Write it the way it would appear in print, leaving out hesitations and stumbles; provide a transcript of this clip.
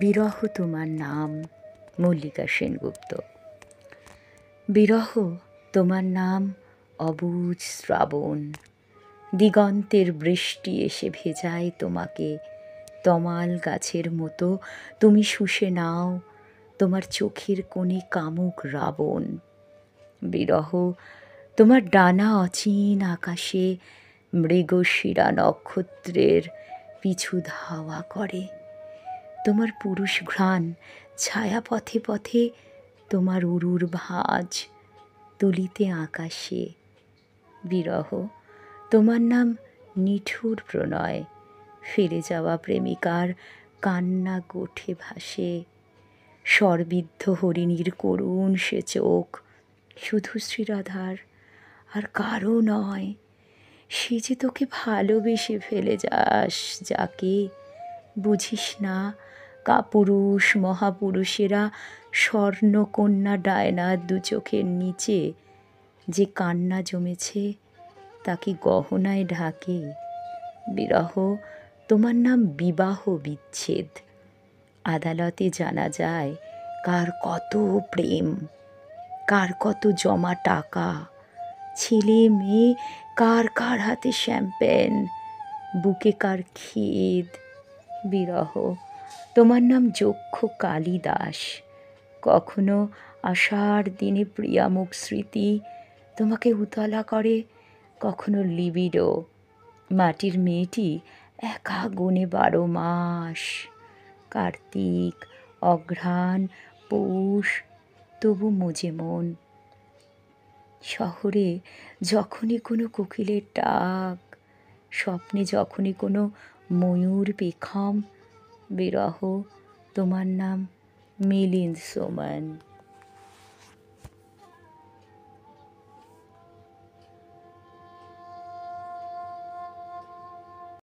বিরহ তোমার নাম। মল্লিকা সেনগুপ্ত। বিরহ তোমার নাম অবুঝ শ্রাবণ, দিগন্তের বৃষ্টি এসে ভেজায় তোমাকে। তমাল গাছের মতো তুমি শুষে নাও তোমার চোখের কোণে কামুক রাবণ। বিরহ তোমার ডানা অচিন আকাশে মৃগশিরা নক্ষত্রের পিছু ধাওয়া করে। তোমার পুরুষ ঘ্রাণ ছায়া পথে পথে তোমার উরুর ভাঁজ তুলিতে আকাশে। বিরহ তোমার নাম নিঠুর প্রণয়, ফিরে যাওয়া প্রেমিকার কান্না গোঠে ভাসে। স্বরবিদ্ধ হরিণীর করুণ সে চোখ, শুধু শ্রীরাধার আর কারও নয়। সে যে তোকে ভালোবেসে ফেলে যাস যাকে, বুঝিস না কাপুরুষ মহাপুরুষেরা স্বর্ণকন্যা ডায়নার দু চোখের নিচে যে কান্না জমেছে তাকে গহনায় ঢাকে। বিরহ তোমার নাম বিবাহ বিচ্ছেদ, আদালতে জানা যায় কার কত প্রেম, কার কত জমা টাকা, ছেলে মেয়ে কার কার হাতে শ্যাম্পেন, বুকে কার খেদ। বিরহ তোমার নাম যক্ষ কালিদাস, কখনো আষাঢ় দিনে প্রিয়ামুখ স্মৃতি তোমাকে উতলা করে, কখনো লিবিডো মাটির মেয়েটি একা গুনে 12 মাস। কার্তিক, অঘ্রাণ, পৌষ তবু মজে মন। শহরে যখনই কোনো কোকিলের ডাক, স্বপ্নে যখনই কোনো ময়ূর পেখম। বিরহ তোমার নাম মিলিন্দ সোমন।